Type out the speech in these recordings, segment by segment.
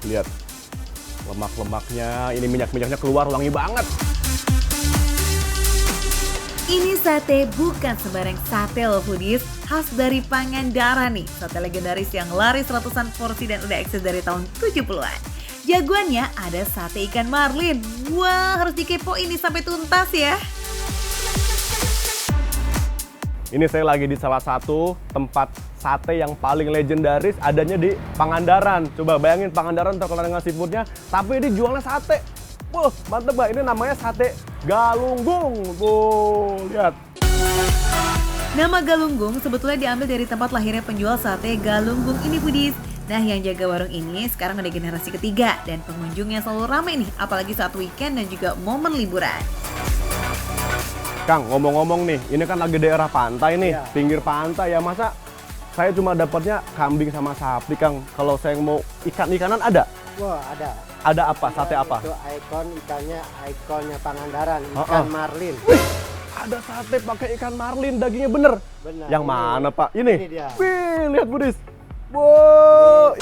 lihat. Lemak-lemaknya, ini minyak-minyaknya keluar, wangi banget. Ini sate bukan sembarang sate loh foodies, khas dari Pangandaran nih. Sate legendaris yang laris ratusan porsi dan udah eksis dari tahun 70-an. Jagoannya ada sate ikan marlin. Wah, harus dikepoin ini sampai tuntas ya. Ini saya lagi di salah satu tempat sate yang paling legendaris, adanya di Pangandaran. Coba bayangin Pangandaran terkenal dengan seafoodnya, tapi ini jualnya sate. Wah, mantep Mbak. Ini namanya sate galunggung. Tuh, lihat. Nama Galunggung sebetulnya diambil dari tempat lahirnya penjual sate Galunggung ini foodies. Nah, yang jaga warung ini sekarang udah generasi ketiga dan pengunjungnya selalu ramai nih, apalagi saat weekend dan juga momen liburan. Kang, ngomong-ngomong nih, ini kan lagi daerah pantai nih, Iya. pinggir pantai ya. Masa saya cuma dapatnya kambing sama sapi, Kang? Kalau saya mau ikan-ikanan ada? Wah, ada. Ada apa? Sate apa? Itu ikonnya Pangandaran, ikan marlin. Ada sate pakai ikan marlin, dagingnya bener. Benar. Yang ini. mana, Pak? Ini? Ini dia. Wih, lihat Budis. Wow.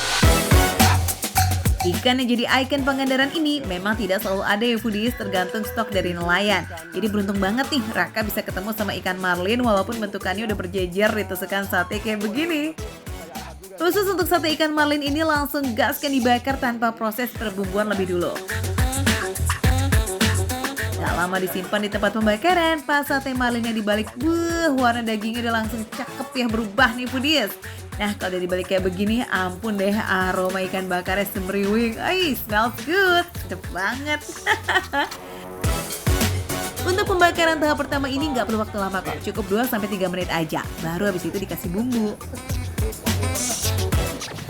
Ikan yang jadi ikon Pangandaran ini memang tidak selalu ada ya foodies, tergantung stok dari nelayan. Jadi beruntung banget nih Raka bisa ketemu sama ikan marlin walaupun bentukannya udah berjejer ditusukan sate kayak begini. Khusus untuk sate ikan marlin ini langsung gaskan dibakar tanpa proses perbumbuan lebih dulu. Gak lama disimpan di tempat pembakaran, pas sate marlinnya dibalik, warna dagingnya udah langsung cakep ya, berubah nih foodies. Nah, kalau udah dibalik kayak begini, ampun deh, aroma ikan bakarnya semriwing. Smells good, sedap banget. Untuk pembakaran tahap pertama ini nggak perlu waktu lama kok, cukup 2-3 menit aja. Baru habis itu dikasih bumbu.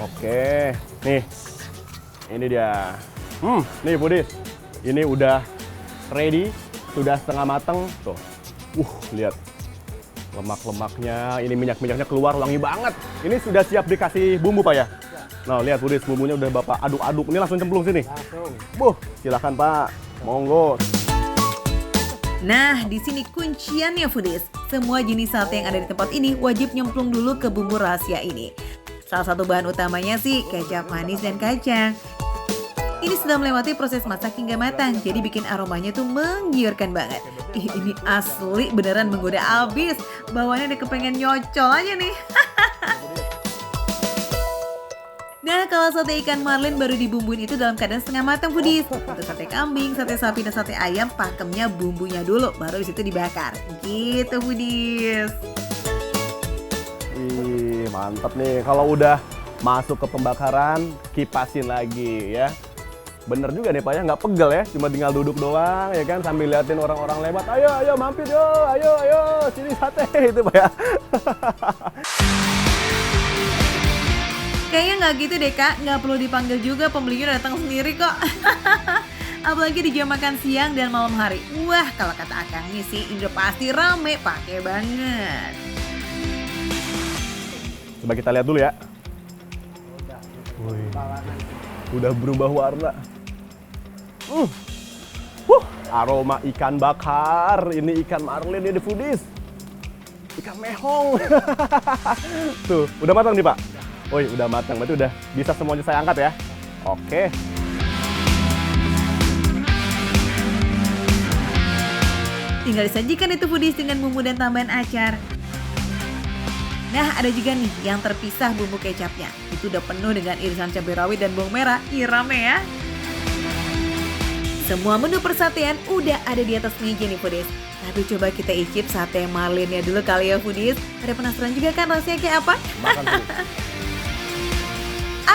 Oke, nih. Ini dia. Nih Budis. Ini udah ready, sudah setengah mateng. Tuh. Lihat. Lemak-lemaknya, ini minyak-minyaknya keluar, wangi banget. Ini sudah siap dikasih bumbu, Pak ya? Nah, lihat Budis, bumbunya udah Bapak aduk-aduk. Ini langsung cemplung sini. Langsung. Silakan Pak. Monggo. Nah, di sini kunciannya foodies. Semua jenis sate yang ada di tempat ini wajib nyemplung dulu ke bumbu rahasia ini. Salah satu bahan utamanya sih kecap manis dan kacang. Ini sudah melewati proses masak hingga matang, jadi bikin aromanya tuh menggiurkan banget. Ini asli beneran menggoda abis. Bawaannya udah kepengen nyocol aja nih. Nah, kalau sate ikan marlin baru dibumbuin itu dalam keadaan setengah matang foodies. Untuk sate kambing, sate sapi, dan sate ayam pakemnya bumbunya dulu, baru di situ dibakar. Gitu foodies. Wih, mantap nih. Kalau udah masuk ke pembakaran, kipasin lagi ya. Bener juga nih Pak ya, nggak pegel ya. Cuma tinggal duduk doang ya kan, sambil liatin orang-orang lewat. Ayo mampir yo, ayo, sini sate itu Pak ya. Kayaknya nggak gitu deh Kak, nggak perlu dipanggil juga, pembelinya datang sendiri kok. Apalagi di jam makan siang dan malam hari. Wah, kalau kata akangnya sih, udah pasti rame, pakai banget. Coba kita lihat dulu ya. Wih, udah berubah warna. Aroma ikan bakar. Ini ikan marlin ini foodies. Ikan mehong. Tuh, udah matang nih Pak? Woi, udah matang. Berarti udah bisa semuanya saya angkat ya. Oke. Tinggal disajikan itu foodies dengan bumbu dan tambahan acar. Nah, ada juga nih yang terpisah bumbu kecapnya. Itu udah penuh dengan irisan cabai rawit dan bawang merah. Rame ya. Semua menu persatean udah ada di atas meja nih foodies. Tapi coba kita icip sate marlinnya dulu kali ya foodies. Pada penasaran juga kan rasanya kayak apa? Makan tuh.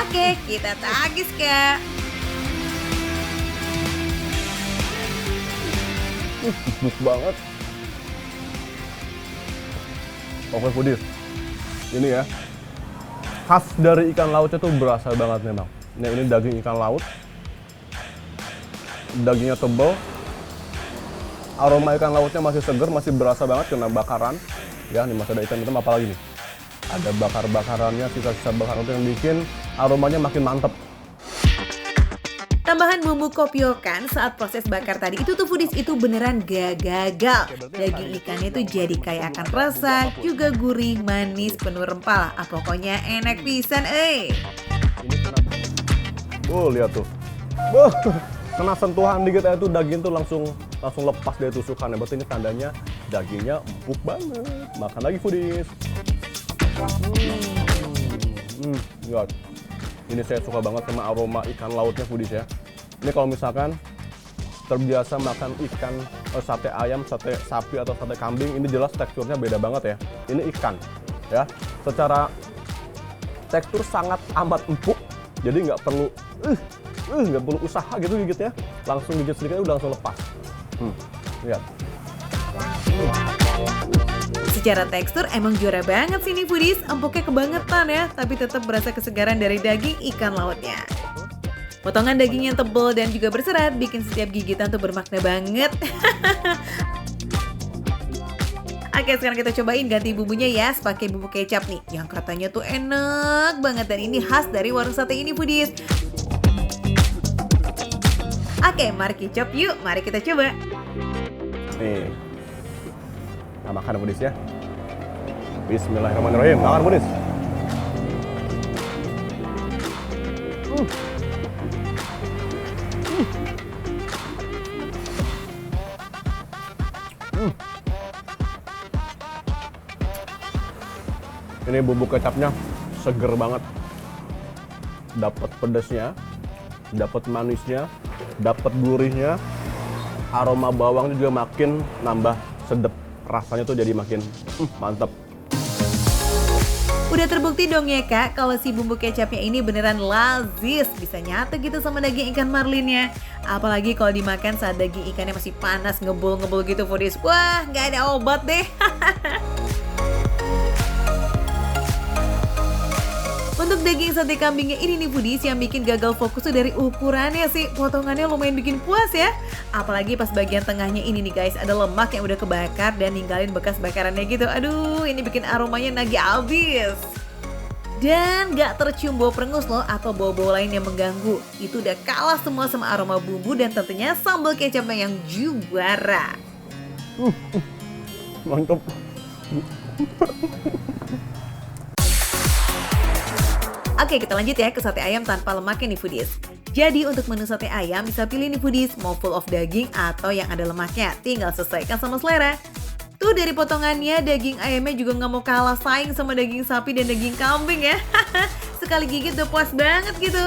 Oke, kita tagis Kak. Empuk banget. Oke foodies. Ini ya. Khas dari ikan lautnya tuh berasa banget memang. Nah, ini daging ikan laut. Dagingnya tebal. Aroma ikan lautnya masih segar, masih berasa banget kena bakaran. Ya, ini masih ada ikan hitam apalagi nih. Ada bakar-bakarannya, sisa-sisa bakaran itu yang bikin aromanya makin mantep. Tambahan bumbu kopiokan saat proses bakar tadi itu tuh foodies itu beneran gak gagal. Daging ikannya tuh jadi kaya akan rasa, juga gurih, manis, penuh rempah lah. Pokoknya enak pisan Lihat tuh. Wah, kena sentuhan dikit aja tuh daging tuh langsung lepas dari tusukannya. Berarti ini tandanya dagingnya empuk banget. Makan lagi foodies. Lihat. Ini saya suka banget sama aroma ikan lautnya foodies ya. Ini kalau misalkan terbiasa makan ikan, sate ayam, sate sapi atau sate kambing, ini jelas teksturnya beda banget ya. Ini ikan ya. Secara tekstur sangat amat empuk. Jadi nggak perlu usaha gitu gigitnya. Langsung gigit sedikit udah langsung lepas. Lihat. Secara tekstur emang juara banget sih nih foodies, empuknya kebangetan ya, tapi tetap berasa kesegaran dari daging ikan lautnya. Potongan daging yang tebal dan juga berserat bikin setiap gigitan tuh bermakna banget. Oke, sekarang kita cobain ganti bumbunya ya, pakai bumbu kecap nih, yang katanya tuh enak banget dan ini khas dari warung sate ini foodies. Oke, mari kecap yuk, mari kita coba. Nih. Nah, makan foodies ya. Bismillahirrahmanirrahim. Makan foodies. Ini bumbu kecapnya seger banget. Dapat pedasnya, dapat manisnya, dapat gurihnya. Aroma bawang juga makin nambah sedep. Rasanya tuh jadi makin mantap. Udah terbukti dong ya kak, kalau si bumbu kecapnya ini beneran lazis, bisa nyatu gitu sama daging ikan marlinnya. Apalagi kalau dimakan saat daging ikannya masih panas, ngebul-ngebul gitu foodies. Wah, nggak ada obat deh. Untuk daging sate kambingnya ini nih foodies, yang bikin gagal fokus tuh dari ukurannya sih. Potongannya lumayan bikin puas ya. Apalagi pas bagian tengahnya ini nih guys, ada lemak yang udah kebakar dan ninggalin bekas bakarannya gitu. Aduh, ini bikin aromanya nagih abis. Dan gak tercium bau perengus loh atau bau-bau lain yang mengganggu. Itu udah kalah semua sama aroma bumbu dan tentunya sambal kecapnya yang juara. Mantap. Oke, kita lanjut ya ke sate ayam tanpa lemaknya nih foodies. Jadi untuk menu sate ayam bisa pilih nih foodies, mau full of daging atau yang ada lemaknya. Tinggal sesuaikan sama selera. Tuh dari potongannya daging ayamnya juga nggak mau kalah saing sama daging sapi dan daging kambing ya. Sekali gigit udah puas banget gitu.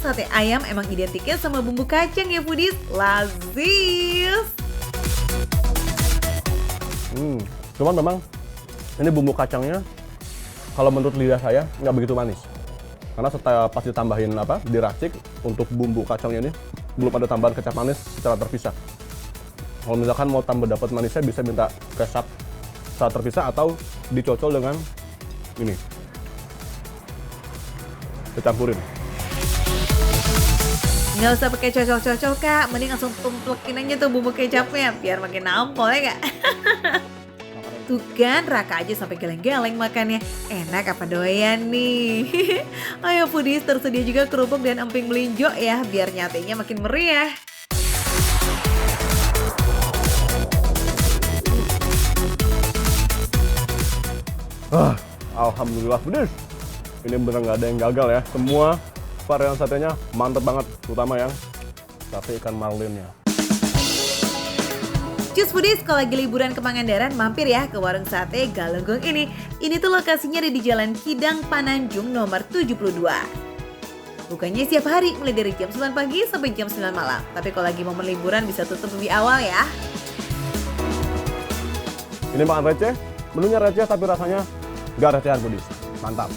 Sate ayam emang identiknya sama bumbu kacang ya foodies, lazis. Cuman memang ini bumbu kacangnya kalau menurut lidah saya nggak begitu manis. Karena setelah pas ditambahin diracik untuk bumbu kacangnya ini belum ada tambahan kecap manis secara terpisah. Kalau misalkan mau tambah dapat manisnya bisa minta kecap secara terpisah atau dicocol dengan ini. Dicampurin. Nggak usah pakai cocol-cocol kak, mending langsung tumplekin aja tuh bumbu kecapnya biar makin nampol ya kak. Tuh kan, Raka aja sampai geleng-geleng makannya. Enak apa doyan nih? Ayo foodies, tersedia juga kerupuk dan emping melinjo ya, biar nyatenya makin meriah. Alhamdulillah foodies. Ini bener nggak ada yang gagal ya. Semua varian satenya mantep banget, terutama yang sate ikan marlinnya. Cus foodies, kalau lagi liburan ke Pangandaran, mampir ya ke warung sate Galunggung ini. Ini tuh lokasinya ada di Jalan Kidang Pananjung nomor 72. Bukannya setiap hari, mulai dari jam 9 pagi sampai jam 9 malam. Tapi kalau lagi momen liburan bisa tutup lebih awal ya. Ini makan receh, menunya receh tapi rasanya gak recehan foodies. Mantap.